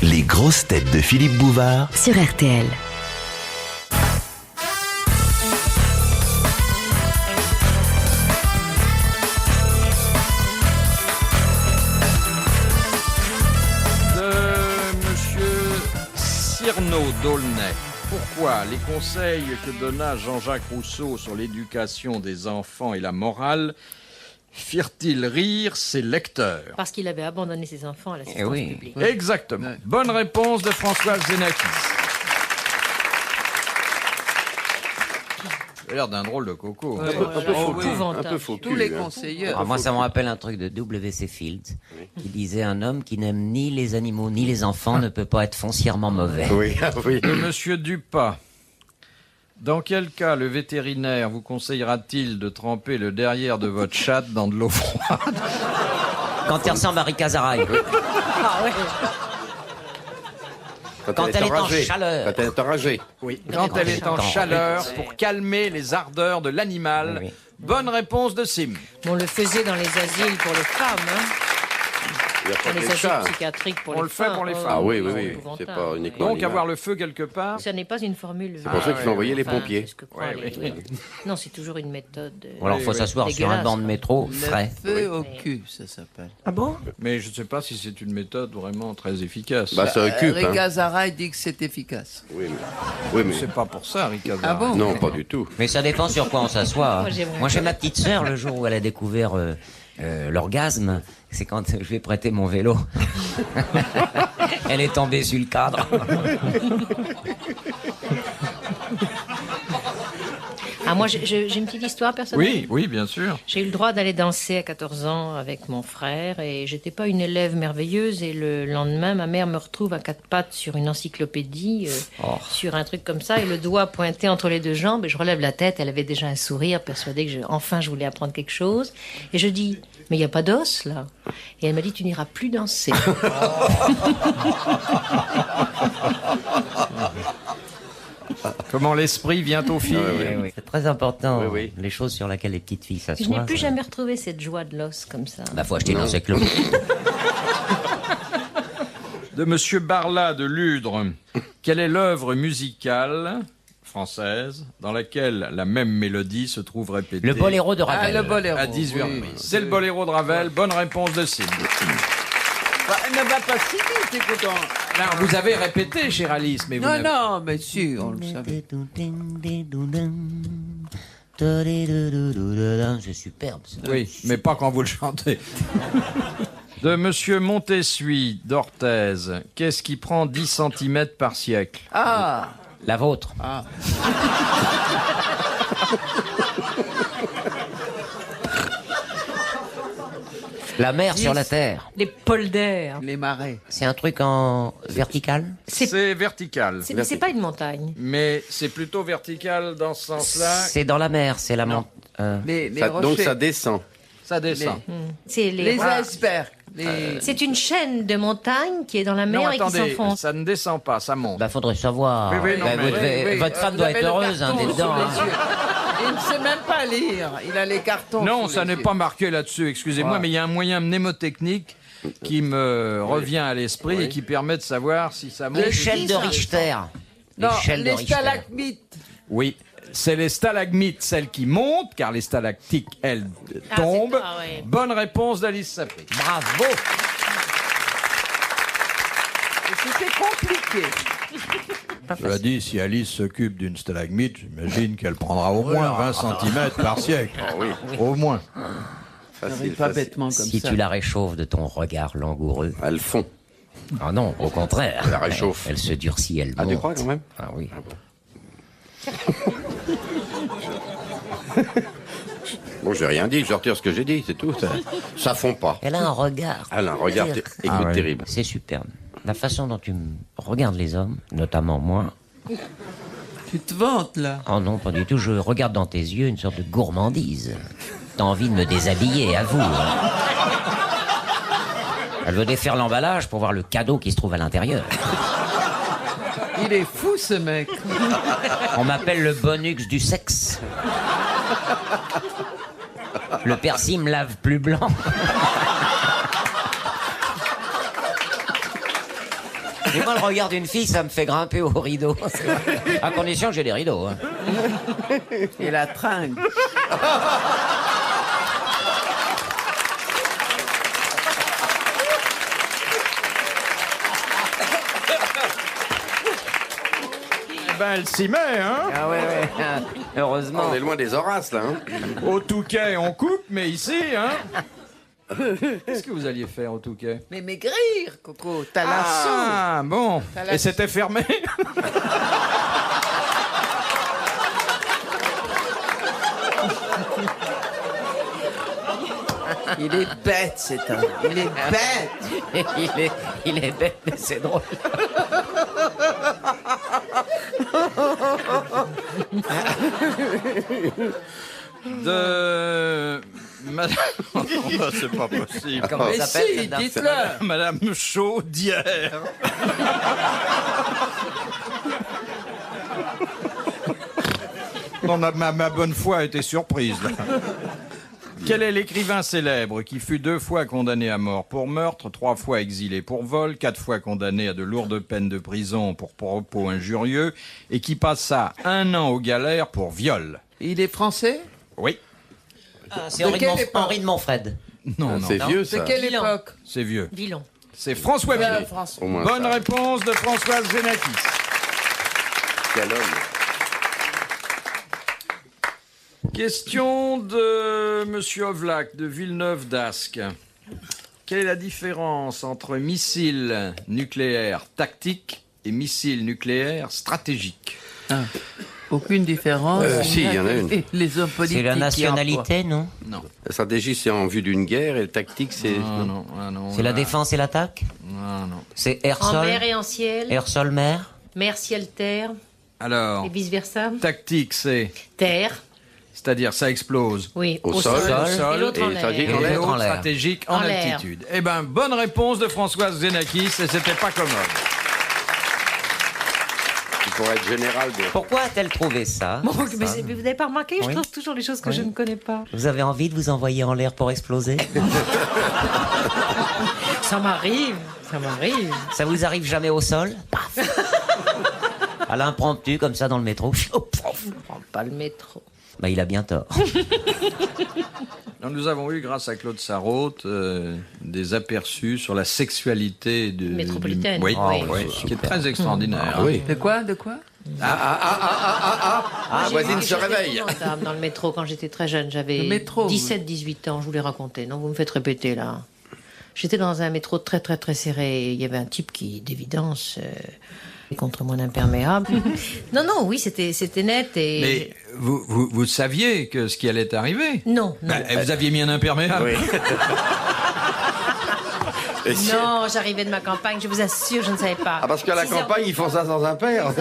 Les grosses têtes de Philippe Bouvard sur RTL. De Monsieur Cyrano d'Aulnay. Pourquoi les conseils que donna Jean-Jacques Rousseau sur l'éducation des enfants et la morale firent-ils rire ses lecteurs? Parce qu'il avait abandonné ses enfants à l'assistance publique. Exactement. Bonne réponse de Françoise Zénakis. Ça a l'air d'un drôle de coco. Un peu faux. Tous les conseillers. Moi, ça me rappelle un truc de W.C. Fields qui disait: un homme qui n'aime ni les animaux ni les enfants ne peut pas être foncièrement mauvais. De Monsieur Dupas. Dans quel cas le vétérinaire vous conseillera-t-il de tremper le derrière de votre chatte dans de l'eau froide? Quand il ressemble à Rika Zaraï. Quand elle est en chaleur. Quand elle est enragée. Oui. Quand elle est en chaleur, pour calmer les ardeurs de l'animal. Oui. Bonne réponse de Sim. On le faisait dans les asiles pour les femmes, Il y a pas dans les que asiles ça. psychiatriques pour On les le fait femmes. pour les femmes. Ah oui, oui, c'est oui. épouvantable. C'est pas uniquement. Donc animal. avoir le feu quelque part. Ça n'est pas une formule. C'est pour ça qu'il faut envoyer les pompiers. C'est ce que croient Ouais, les- Non, c'est toujours une méthode. Ou alors, faut s'asseoir sur un Dégueulasse, banc de métro, Le frais. feu au cul, ça s'appelle. Mais je ne sais pas si c'est une méthode vraiment très efficace. Bah, ça occupe. Hein. Rika Zaraï dit que c'est efficace. Oui, mais. C'est pas pour ça, Rika Ah bon? Non, pas du tout. Mais ça dépend sur quoi on s'assoit. Moi, j'ai mon Moi, chez ma petite sœur, le jour où elle a découvert l'orgasme, c'est quand je lui ai prêté mon vélo. Elle est tombée sur le cadre. Ah, moi, j'ai une petite histoire personnelle. Oui, oui, bien sûr. J'ai eu le droit d'aller danser à 14 ans avec mon frère et j'étais pas une élève merveilleuse et le lendemain, ma mère me retrouve à quatre pattes sur une encyclopédie, sur un truc comme ça et le doigt pointé entre les deux jambes et je relève la tête, elle avait déjà un sourire, persuadée que enfin je voulais apprendre quelque chose et je dis: mais il n'y a pas d'os là. Et elle m'a dit: tu n'iras plus danser. Comment l'esprit vient au fil. Oui. C'est très important, Oui, oui. les choses sur lesquelles les petites filles Je n'ai s'assoient. plus ça- jamais retrouvé cette joie de l'os comme ça. Bah, faut acheter une encyclopédie. De Monsieur Barla de Ludre. Quelle est l'œuvre musicale française dans laquelle la même mélodie se trouve répétée Le boléro de Ah, Ravel. le boléro. à 18 oui. reprises? C'est le boléro de Ravel. Bonne réponse de Sim. Bah, elle ne va pas si vite, écoute. Alors, vous avez répété, cher Alice, mais vous Non, n'avez- non, mais si, on le savait. C'est superbe. ça. Oui, mais pas quand vous le chantez. De Monsieur Montessuie d'Orthez. Qu'est-ce qui prend 10 cm par siècle? Ah, La vôtre. La mer sur la terre. Les polders. les marais. C'est un truc en vertical. C'est vertical. Mais c'est pas une montagne. Mais c'est plutôt vertical dans ce sens-là. C'est dans la mer, c'est la montagne. Les Donc rochers. ça descend. Ça descend. C'est Les icebergs. Les... C'est une chaîne de montagnes qui est dans la mer Non, et qui attendez, s'enfonce. ça ne descend pas, ça monte. Bah, faudrait savoir. Oui, oui, non, mais- vous devez- Oui, oui, votre femme vous doit avez être le heureuse hein, carton d'être sous dedans. les hein. yeux. Il ne sait même pas lire. Il a les cartons. Non, sous ça les n'est yeux. pas marqué là-dessus, excusez-moi, Ouais. mais il y a un moyen mnémotechnique qui me revient à l'esprit et qui permet de savoir si ça monte. L'échelle de Richter. Non, L'échelle de les Richter. stalagmites. Oui, c'est les stalagmites, celles qui montent, car les stalactiques, elles, tombent. ouais. Bonne réponse d'Alice Sapé. Bravo. Et c'était compliqué. Cela dit, si Alice s'occupe d'une stalagmite, j'imagine qu'elle prendra au moins 20 cm par siècle. Au moins. Facile, Pas facile. bêtement comme Si ça. tu la réchauffes de ton regard langoureux. Elle fond. Ah non, au contraire. Elle la réchauffe. Elle se durcit, elle Ah, monte. tu crois quand même? Ah oui. Bon, j'ai rien dit, je retire ce que j'ai dit, c'est tout. Ça fond pas. Elle a un regard. Elle a un regard écoute, terrible. C'est superbe. La façon dont tu regardes les hommes, notamment moi. Tu te vantes, là. Oh non, pas du tout. Je regarde dans tes yeux une sorte de gourmandise. T'as envie de me déshabiller, avoue. Hein. Elle veut défaire l'emballage pour voir le cadeau qui se trouve à l'intérieur. Il est fou, ce mec. On m'appelle le bonux du sexe. Le persil me lave plus blanc. Et moi, le regard d'une fille, ça me fait grimper au rideau. À condition que j'ai des rideaux. Hein. Et la tringle. Eh ben, elle s'y met, hein. Ah ouais. Heureusement. On est loin des Horaces, là. Hein. Au Touquet, on coupe, mais ici, hein. Qu'est-ce que vous alliez faire au Touquet? Mais maigrir, Coco. T'as Ah, bon. T'as la- Et c'était fermé? l'assaut. Il est bête, cet homme. Il est bête. il est bête, mais c'est drôle. De... Madame... Oh, c'est pas possible. Comment Mais ça s'appelle, si, cette dame? dites-le. Madame Chaudière. Non, ma bonne foi a été surprise, là. Quel est l'écrivain célèbre qui fut 2 fois condamné à mort pour meurtre, 3 fois exilé pour vol, 4 fois condamné à de lourdes peines de prison pour propos injurieux et qui passa 1 an aux galères pour viol? Il est français? Oui. Ah, c'est De Henri, quelle époque Henri de Montfred. Non, C'est vieux, C'est ça. quelle Bilan. époque? c'est vieux. Villon. C'est François Ah, Villon. François. Au moins Bonne ça. réponse de Françoise Zénakis. Quel homme. Question de Monsieur Ovlac de Villeneuve d'Ascq. Quelle est la différence entre missile nucléaire tactique et missile nucléaire stratégique? Aucune différence. Si, il y en a une. Et les hommes politiques. C'est la qui nationalité, non? Non. La stratégie, c'est en vue d'une guerre et le tactique, c'est. Non. C'est la défense et l'attaque? Non. C'est En air-sol? mer et en ciel. Air-sol-mer? Mer, ciel, terre. Alors, Et vice-versa. tactique, Terre. c'est-à-dire ça explose. Oui. Au sol. Et l'autre en Et l'air. stratégique Et en l'air. l'autre en l'air. stratégique en En l'air. altitude. Eh ben, bonne réponse de Françoise Zénakis et c'était pas commode. Pour être général de. Pourquoi a-t-elle trouvé ça? Bon, mais vous n'avez pas remarqué, je Oui. trouve toujours les choses que Oui. je ne connais pas. Vous avez envie de vous envoyer en l'air pour exploser? Ça m'arrive. Ça vous arrive jamais au sol? Paf! À l'impromptu, comme ça, dans le métro. Je prends pas le métro. Bah, il a bien tort. Alors, nous avons eu, grâce à Claude Sarraute, des aperçus sur la sexualité Métropolitaine. Oui, Ah, oui, qui est très extraordinaire. Ah oui. De quoi? De quoi? Ah, voisine se réveille. Dans le métro, quand j'étais très jeune, j'avais Le métro, 17-18 ans, je vous l'ai raconté. Non, vous me faites répéter là. J'étais dans un métro très très très serré. Il y avait un type qui, d'évidence, contre mon imperméable. non, oui, c'était net et... Mais vous saviez que ce qui allait arriver? Non. Ben, vous aviez mis un imperméable. Oui. Et si- Non, j'arrivais de ma campagne, je vous assure, je ne savais pas. Ah, parce qu'à la 6 heures campagne, ils font ça sans un père.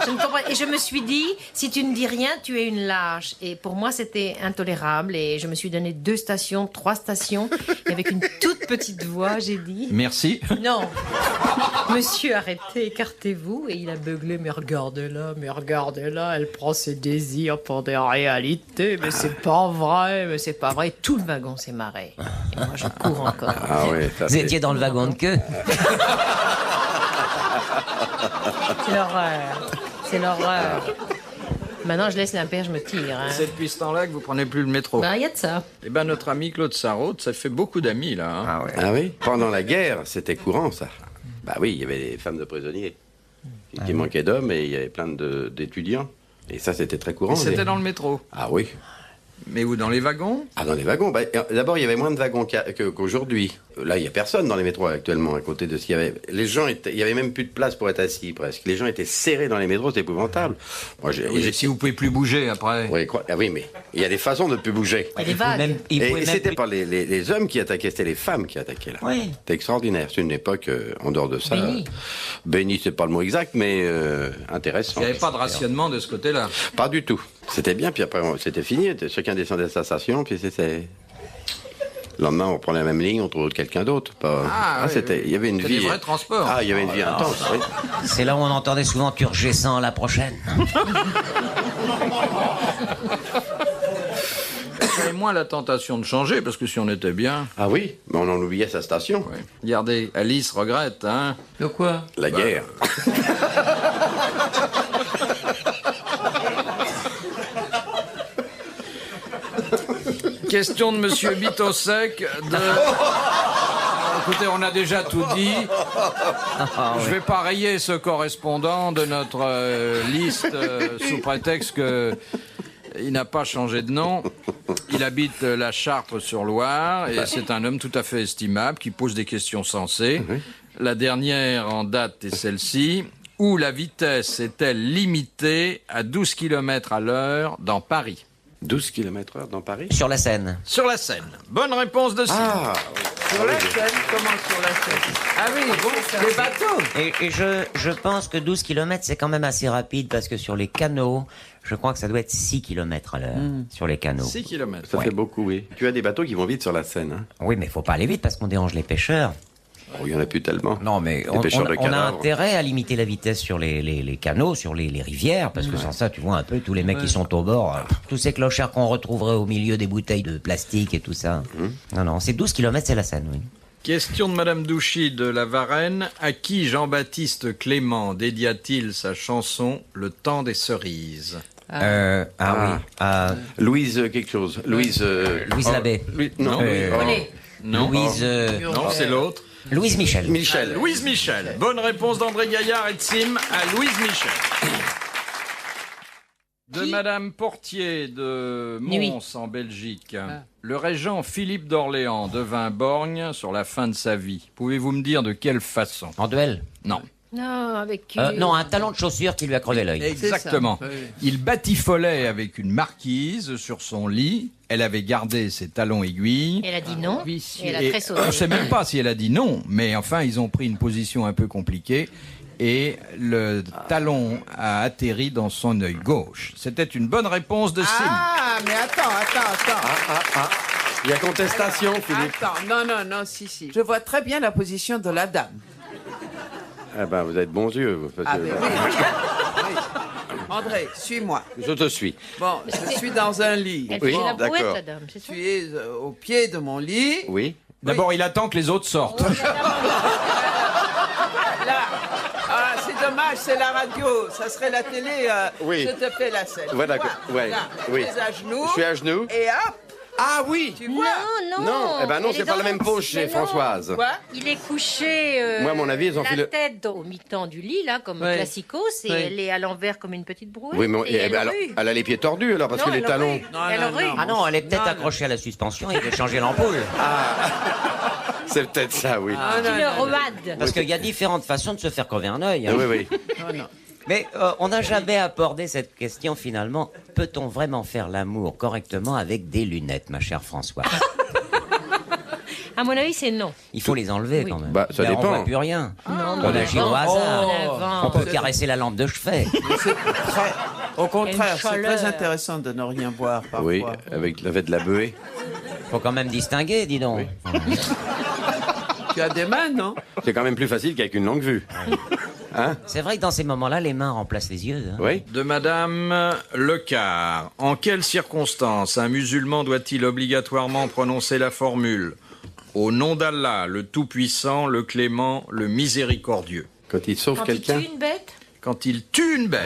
Je ne comprends- Et je me suis dit, si tu ne dis rien, tu es une lâche. Et pour moi, c'était intolérable. Et je me suis donné 2 stations, 3 stations. Et avec une toute petite voix, j'ai dit... Merci. Non. Monsieur, arrêtez, écartez-vous. Et il a beuglé, mais regardez-la, elle prend ses désirs pour des réalités. Mais c'est pas vrai. Tout le wagon s'est marré. Et moi, je cours encore. Ah oui, ça Vous étiez dans le wagon de queue? C'est l'horreur. Maintenant, je laisse l'impair, je me tire. Hein. C'est depuis ce temps-là que vous prenez plus le métro. Ben, il y a de ça. Eh ben, notre ami Claude Sarraute, ça fait beaucoup d'amis, là. Hein. Ah ouais. Ah oui. Pendant la guerre, c'était courant, ça. Bah oui, il y avait des femmes de prisonniers qui manquaient d'hommes et il y avait plein d'étudiants. Et ça, c'était très courant. Et c'était dans le métro. Ah oui. Mais où, dans les wagons? Ah, dans les wagons. Bah, d'abord, il y avait moins de wagons qu'aujourd'hui. Là, il n'y a personne dans les métros actuellement, à côté de ce qu'il y avait. Les gens il y avait même plus de place pour être assis, presque. Les gens étaient serrés dans les métros, c'est épouvantable. Moi, Et si vous pouvez plus bouger après. Oui, ah oui, mais il y a des façons de ne plus bouger. Il y a des vagues. Et c'était pas les hommes qui attaquaient, c'était les femmes qui attaquaient là. Oui. C'était extraordinaire. C'est une époque, en dehors de ça. Béni. Béni, c'est pas le mot exact, mais intéressant. Il n'y avait pas de rationnement de ce côté-là. Pas du tout. C'était bien, puis après, c'était fini. Chacun descendait de sa station, puis c'était. Le lendemain, on reprend la même ligne, on trouve quelqu'un d'autre. Ah, oui, c'était. oui. Il y avait une C'était vie. des vrais transports. Ah, il y avait une vie intense. Oui. C'est là où on entendait souvent Turgescent la prochaine. Vous avez moins la tentation de changer, parce que si on était bien... Ah oui, mais on en oubliait sa station. Ouais. Regardez, Alice regrette, hein. De quoi? La guerre. Question de Monsieur Bitosec de... Écoutez, on a déjà tout dit. Je vais pas rayer ce correspondant de notre liste sous prétexte que il n'a pas changé de nom. Il habite la Chartres-sur-Loire et c'est un homme tout à fait estimable qui pose des questions sensées. La dernière en date est celle-ci. Où la vitesse est-elle limitée à 12 km à l'heure dans Paris? 12 km/h dans Paris? Sur la Seine. Sur la Seine. Bonne réponse de Simon. Ah, Sur la Seine? Comment sur la Seine? Ah oui, bon, les bateaux. Et je pense que 12 km, c'est quand même assez rapide parce que sur les canaux, je crois que ça doit être 6 km à l'heure sur les canaux. 6 km. ça fait beaucoup, oui. Tu as des bateaux qui vont vite sur la Seine. Hein. Oui, mais faut pas aller vite parce qu'on dérange les pêcheurs. Oh, il y en a plus tellement. Non, mais Les pêcheurs de on a cadavres. intérêt à limiter la vitesse sur les canaux, sur les rivières, parce que sans ça, tu vois un peu tous les mecs qui sont au bord, tous ces clochards qu'on retrouverait au milieu des bouteilles de plastique et tout ça. Non, c'est 12 km, c'est la Seine, oui. Question de Madame Douchy de la Varenne. À qui Jean-Baptiste Clément dédia-t-il sa chanson « Le temps des cerises » Louise quelque chose. Louise... Louise Labbé. Non. Non. Louise... Non, c'est l'autre. Louise Michel. Michel. Louise Michel. Bonne réponse d'André Gaillard et de Sim à Louise Michel. De Madame Portier de Mons en Belgique. Le régent Philippe d'Orléans devint borgne sur la fin de sa vie. Pouvez-vous me dire de quelle façon? En duel. Non. Non, avec... Non, un talon de chaussure qui lui a crevé l'œil. Exactement. C'est ça, oui. Il batifolait avec une marquise sur son lit. Elle avait gardé ses talons aiguilles. Elle a dit non. Et elle a Et très sauté. on ne sait même pas si elle a dit non, mais enfin, ils ont pris une position un peu compliquée. Et le talon a atterri dans son œil gauche. C'était une bonne réponse de Sim. Ah, mais attends. Il y a contestation, Philippe. Attends, non, si. Je vois très bien la position de la dame. Ah ben, vous êtes bons yeux. Vous, parce Ah, que- mais oui. André, suis-moi. Je te suis. Bon, je suis dans un lit. Elle Oui, fait la brouette, d'accord. la dame, c'est ça? Tu es au pied de mon lit. Oui. D'abord, il attend que les autres sortent. Là. Ah, c'est dommage, c'est la radio. Ça serait la télé. Oui. Je te fais la scène. Voilà, Tu vois, ouais, là, oui. Tu es à genoux. Je suis à genoux. Et hop, Ah oui. tu vois. Non. Non, eh ben non, Elle c'est est pas la dans même poche chez Mais non. Françoise. Quoi? Il est couché. Moi, à mon avis, ils ont la fait le- tête au mi-temps du lit, là, comme Ouais. classicos, et Ouais. elle est à l'envers comme une petite brouette. Oui, mais et elle alors, rue. elle a les pieds tordus alors parce Non, que les elle talons. rue. Non, Elle non, rue. non. Ah non, elle est peut-être Non, accrochée à la suspension, il veut changer l'ampoule. C'est peut-être ça, oui. Ah, Tu non, le non, non. roades. Parce qu'il y a différentes façons de se faire crever un œil. hein. Oui, oui. Non. Mais on n'a jamais abordé cette question finalement. Peut-on vraiment faire l'amour correctement avec des lunettes, ma chère Françoise? À mon avis, c'est non. Il faut les enlever quand même. Bah, ça Ben, dépend. On voit plus rien. Non, On agit au hasard. L'avant. On peut caresser la lampe de chevet. C'est très... Au contraire, c'est chaleur. très intéressant de ne rien voir parfois. Oui, avec de la buée. Faut quand même distinguer, dis donc. Tu as des mains, non? C'est quand même plus facile qu'avec une longue vue. C'est vrai que dans ces moments-là, les mains remplacent les yeux. hein. Oui. De Madame Lecard. En quelles circonstances un musulman doit-il obligatoirement prononcer la formule « Au nom d'Allah, le Tout-Puissant, le Clément, le Miséricordieux Quand il sauve Quand tu quelqu'un. tues une bête, ?» Quand il tue une bête,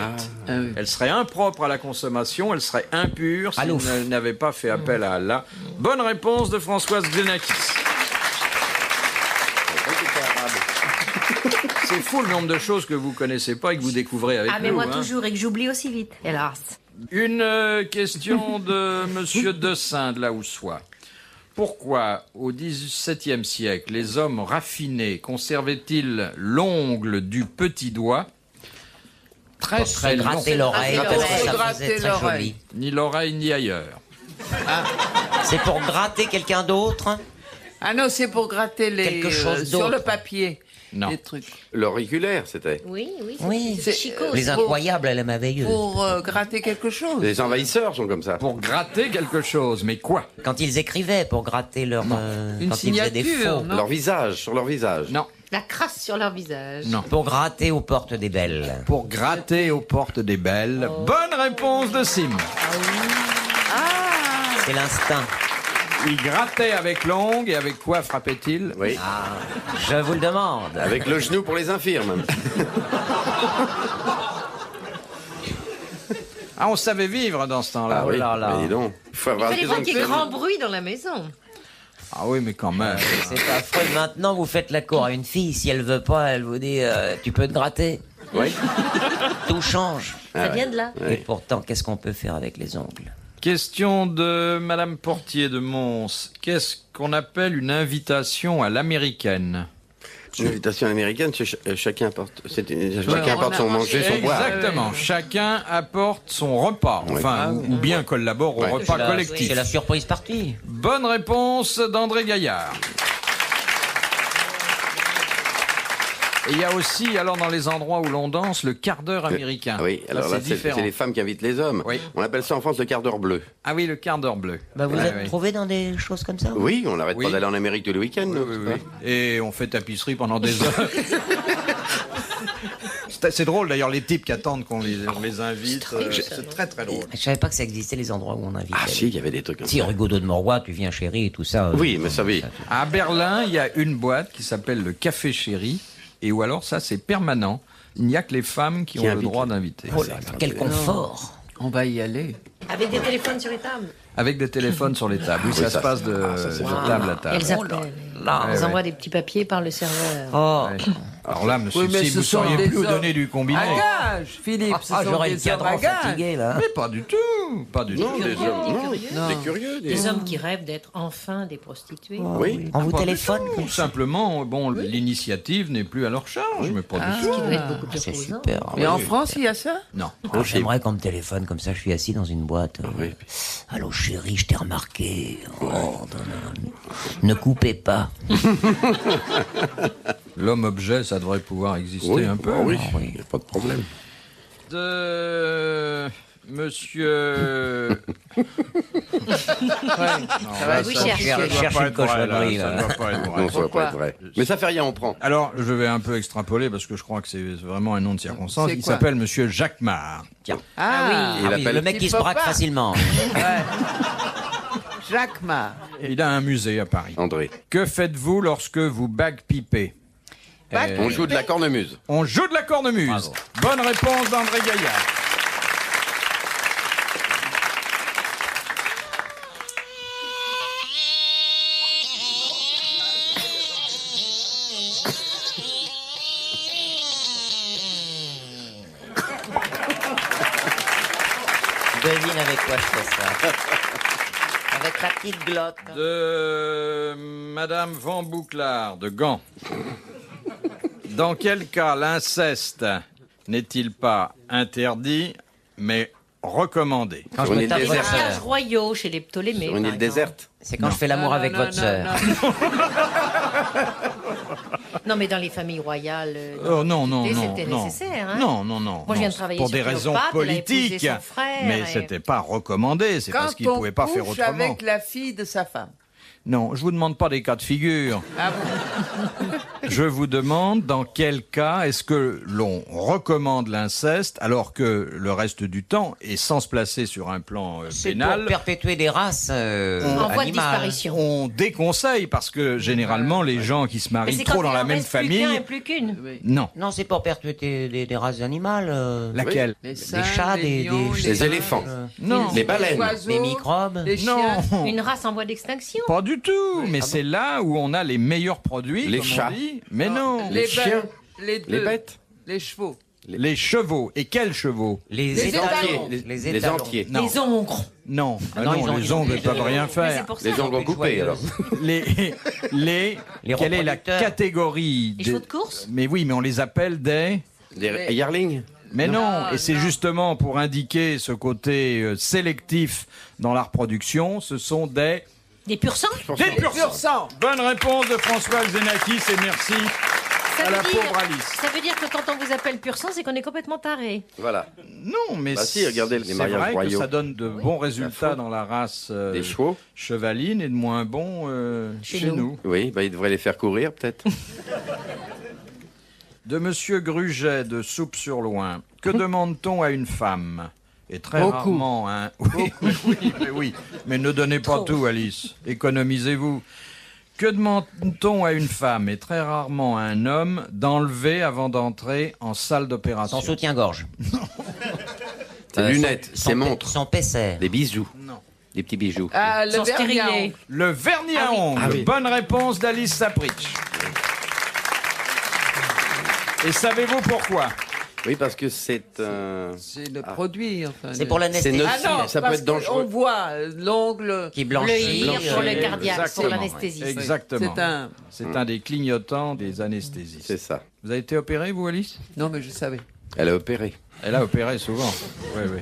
Ah oui. elle serait impropre à la consommation, elle serait impure si Alouf. elle n'avait pas fait appel à Allah. Bonne réponse de Françoise Xenakis. C'est fou le nombre de choses que vous connaissez pas et que vous découvrez avec Ah, mais nous. moi hein. toujours, et que j'oublie aussi vite, hélas. Une question de Monsieur Dessin de la Houssoie. Pourquoi, au XVIIe siècle, les hommes raffinés conservaient-ils l'ongle du petit doigt très Pour se très long, gratter l'oreille Gratter parce que ça l'oreille. faisait très Gratter joli. ni l'oreille ni ailleurs? C'est pour gratter quelqu'un d'autre. Ah non, c'est pour gratter les Quelque chose sur le d'autre. papier. Non. Les trucs. L'auriculaire, c'était. Oui, Oui. c'est Chico. Les incroyables, elle est merveilleuse. Pour gratter quelque chose. Les envahisseurs sont comme ça. Pour gratter quelque chose, mais quoi? Quand ils écrivaient pour gratter leur. Une quand ils faisaient des signature, faux. non? Leur visage, sur leur visage. Non, La crasse sur leur visage. non. Pour gratter aux portes des belles. Pour gratter aux portes des belles. Bonne réponse de Sim. C'est l'instinct. Il grattait avec l'ongle et avec quoi frappait-il? Oui. Je vous le demande. Avec le genou pour les infirmes. Ah, on savait vivre dans ce temps-là. Ah oui. là là. Mais dis donc, il faut Il avoir fallait des pas ongles qu'il y ait serrés. grand bruit dans la maison. Ah oui, mais quand même. C'est affreux. Maintenant, vous faites la cour à une fille. Si elle veut pas, elle vous dit tu peux te gratter. Oui. Tout change. Ça vient de là. Et pourtant, qu'est-ce qu'on peut faire avec les ongles? Question de Madame Portier de Mons. Qu'est-ce qu'on appelle une invitation à l'américaine? Une invitation américaine, chacun apporte, chacun apporte son manger, son boire. Exactement. Chacun apporte son repas. Enfin, ou bien collabore au Ouais. repas collectif. C'est la surprise partie. Bonne réponse d'André Gaillard. Et il y a aussi, alors dans les endroits où l'on danse, le quart d'heure américain. Oui, alors là, c'est différent. les femmes qui invitent les hommes. Oui. On appelle ça en France le quart d'heure bleu. Ah oui, le quart d'heure bleu. Bah, vous Ouais, êtes ouais. trouvé dans des choses comme ça? Oui, on n'arrête Oui. pas d'aller en Amérique tous les week-ends. nous, Oui, c'est oui. pas Et on fait tapisserie pendant des heures. C'est drôle d'ailleurs les types qui attendent qu'on les invite. C'est très très drôle. Je savais pas que ça existait les endroits où on invitait. Ah si, il y avait des trucs comme Si, ça. Rigaudot de Morois, tu viens chérie et tout ça. Oui, mais ça oui. À Berlin, il y a une boîte qui s'appelle le Café Chéri. Et ou alors ça c'est permanent. Il n'y a que les femmes qui ont le invitent. droit d'inviter. Oh là là, quel confort. On va y aller. Avec des téléphones sur les tables. Avec des téléphones sur les tables. Oui, ça se passe de table à table. Elles appellent. Là. Ils ouais. envoient des petits papiers par le serveur. Oh. Ouais. Alors là, monsieur, Oui, mais si ce vous sont sauriez des plus vous hommes donner du combiné. À gage, Philippe, ce sont J'aurais le des hommes à cadran gage. fatigué là. Mais pas du tout. Pas du Non, tout. des hommes, non, Non. des curieux. Des hommes qui rêvent d'être enfin des prostituées. Oui. On vous Pas du téléphone tout. comme ça. Simplement, bon, l'initiative n'est plus à leur charge, mais pas du Ce tout. qui doit être beaucoup plus C'est reposant. super. Mais en France, il y a ça? Non. Ah, j'aimerais qu'on me téléphone comme ça, je suis assis dans une boîte. Oui. Allô chérie, je t'ai remarqué. Oh, non, non. Ne coupez pas. L'homme-objet, ça devrait pouvoir exister Oui, un peu. bah oui, oui. il n'y a pas de problème. De monsieur. va Oui, ça, cherche. ça doit Cherche pas une être vrai, cochonnerie, là. là. Ça doit pas être vrai. Non, ça va Pourquoi pas être vrai. Mais ça fait rien, on prend. Alors, je vais un peu extrapoler parce que je crois que c'est vraiment un nom de circonstance. C'est Il quoi s'appelle monsieur Jacques Marc. Tiens. Ah, Il Ah oui, appelle le mec qui se Petit braque papa. facilement. Jacques Ma. Il a un musée à Paris. André. Que faites-vous lorsque vous bagpipez? On joue de la cornemuse. On joue de la cornemuse. Bravo. Bonne réponse d'André Gaillard. Devine avec quoi je fais ça. Avec la petite glotte. De Madame Van Bouclard de Gand. Dans quel cas l'inceste n'est-il pas interdit, mais recommandé? Quand je Sur me une tape île Les votre déserte. sœur. mariages royaux chez les Ptolémées. Sur une par île exemple. déserte. C'est quand je fais l'amour avec votre sœur. Non, mais dans les familles royales. Oh non, non, non. C'était non. nécessaire, hein. Non, non, non. Moi, je viens non, de travailler pour sur des raisons Cléopâtre, elle a épousé politiques. son frère, Mais et- c'était pas recommandé, c'est parce qu'il Quand on pouvait pas faire couche autrement. avec la fille de sa femme. Non, je vous demande pas des cas de figure. Ah bon? Je vous demande dans quel cas est-ce que l'on recommande l'inceste alors que le reste du temps, et sans se placer sur un plan C'est pénal, pour perpétuer des races En voie de animales. disparition. on déconseille parce que généralement les gens qui se Mais marient c'est trop quand dans il la en même reste plus qu'un famille, et plus qu'une. Oui. non. Non, c'est pour perpétuer des races animales. Laquelle? Les Des singes, chats, les lions, Les éléphants. Non, Les baleines. oiseaux, Les microbes. les chiens. non. Une race en voie d'extinction. Pas du tout, mais c'est là où on a les meilleurs produits, Les comme chats. on dit. Mais non, Les chiens. bêtes. Les Les deux. bêtes. Les chevaux. les chevaux. Et quels chevaux? Les étalons. étalons. Les Les étalons. entiers. Non. Les ongres. Non, Ah ah non, non, ils ont- les ils ont ongles ne des- peuvent rien Mais c'est faire. pour ça. Les ongles coupés, alors. Les, Les quelle est la reproducteurs. catégorie Les des- chevaux de course. Mais oui, mais on les appelle des... Des yearlings. Mais non, Non, et c'est non. justement pour indiquer ce côté sélectif dans la reproduction, ce sont des Des pur sang. Des pur Pur sang. Bonne réponse de François Xenakis et merci Ça à la veut dire- pauvre Alice. Ça veut dire que quand on vous appelle pur sang, c'est qu'on est complètement taré. Voilà. Non, mais Bah si, regardez les c'est mariages vrai que royaux. ça donne de bons résultats dans la race Des chevaux. chevaline et de moins bons chez nous. Oui, bah, il devrait les faire courir, peut-être. De Monsieur Gruget de Soupe-sur-Loing. Que demande-t-on à une femme? Et très Beaucoup. rarement un... Oui, mais ne donnez pas tout, Alice. Économisez-vous. Que demande-t-on à une femme et très rarement à un homme d'enlever avant d'entrer en salle d'opération? Son soutien-gorge. Ses lunettes, ses montres, Son PC. des bijoux. Non. Des petits bijoux. Ah, le Sans vernis à stérilet. ongles. Le vernis à Ah oui. ongles. Ah oui. Bonne réponse d'Alice Sapritch. Et savez-vous pourquoi? Oui, parce que c'est un... C'est le produit. Enfin, C'est pour l'anesthésie. C'est Ah non, Ça peut parce être dangereux. qu'on voit l'ongle. Qui Le blanchit. IR pour le cardiaque, pour Exactement. l'anesthésie. Exactement. C'est un... C'est un des clignotants des anesthésistes. C'est ça. Vous avez été opéré, vous, Alice? Non, mais je savais. Elle a opéré. Elle a opéré souvent. Oui, oui.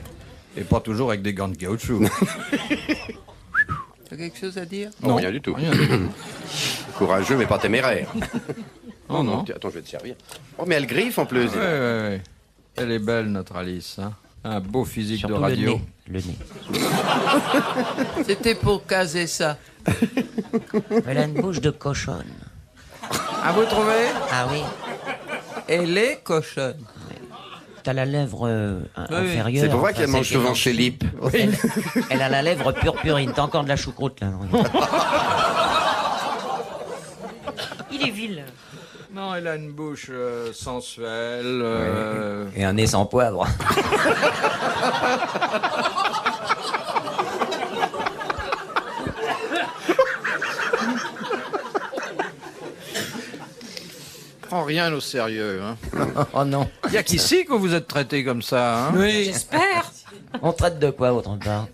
Et pas toujours avec des gants de caoutchouc. Tu as quelque chose à dire? Non, rien du tout. Rien du tout. Courageux, mais pas téméraire. Oh non. Attends, je vais te servir. Oh, mais elle griffe en plus. Ouais, ouais, ouais. Elle est belle, notre Alice. Hein, un beau physique Surtout de radio. le nez. C'était pour caser ça. Elle a une bouche de cochonne. Ah, vous trouvez? Ah oui. Elle est cochonne. T'as la lèvre inférieure. C'est pour ça enfin, qu'elle mange celle qui souvent est chez Lip. Elle a la lèvre purpurine. T'as encore de la choucroute là. Il est vil. Non, elle a une bouche sensuelle. Et un nez sans poivre. Prends rien au sérieux. Hein. Oh non. Il n'y a qu'ici que vous êtes traité comme ça. Hein. Oui. J'espère. On traite de quoi autre part?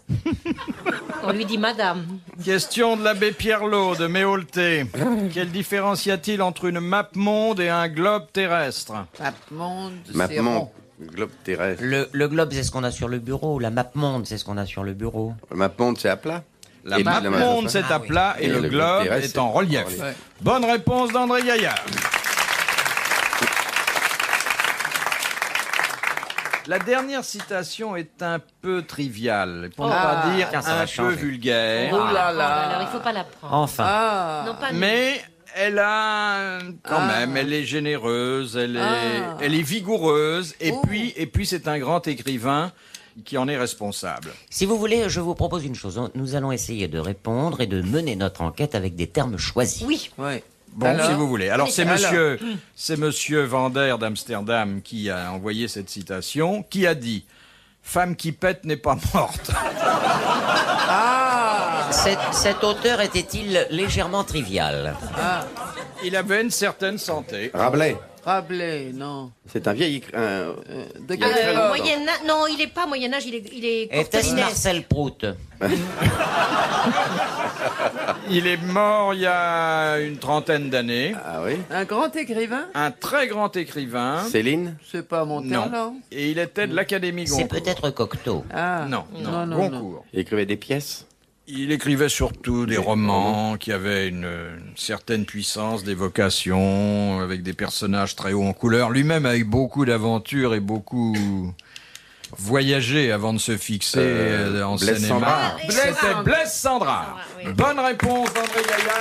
On lui dit madame. Question de l'abbé Pierrelot de Méaulté. Quelle différence y a-t-il entre une map monde et un globe terrestre? Mapmonde, c'est Mapmonde, rond. globe terrestre. Le globe, c'est ce qu'on a sur le bureau. La map monde, c'est ce qu'on a sur le bureau. Le mapmonde, c'est à plat. La Et map puis, monde, c'est Ah à oui. plat et, le globe terrestre, est c'est en relief. Ouais. Bonne réponse d'André Gaillard. La dernière citation est un peu triviale, pour ne pas dire Tiens, ça va un peu changer. vulgaire. Oh là là. Alors il faut pas la prendre. Enfin. Ah. Non, pas nous. Mais elle a quand même, elle est généreuse, elle est vigoureuse, et puis c'est un grand écrivain qui en est responsable. Si vous voulez, je vous propose une chose. Nous allons essayer de répondre et de mener notre enquête avec des termes choisis. Oui. Ouais. Bon, Alors si vous voulez. Alors, c'est Alors. monsieur Vander d'Amsterdam qui a envoyé cette citation, qui a dit « Femme qui pète n'est pas morte Ah. Cet auteur était-il légèrement trivial? Ah. ». Il avait une certaine santé. Rabelais. Rabelais, non. C'est un vieil... De Il y a très longtemps. Moyen-Âge. Non, il est pas Moyen-Âge, il est Était-ce courtelinès. Marcel Prout? Il est mort il y a une trentaine d'années. Ah oui. Un grand écrivain? Un très grand écrivain. Céline. C'est pas Monterland. Non. Et il était de l'Académie C'est Goncourt. peut-être Cocteau. Ah. Non, non, Goncourt. Il écrivait des pièces. Il écrivait surtout des romans qui avaient une certaine puissance d'évocation, avec des personnages très hauts en couleur. Lui-même a eu beaucoup d'aventures et beaucoup voyagé avant de se fixer en Blaise Seine-et-Marne. Sandrard. C'était Blaise Sandrard. Oui. Bonne réponse d'André Gaillard.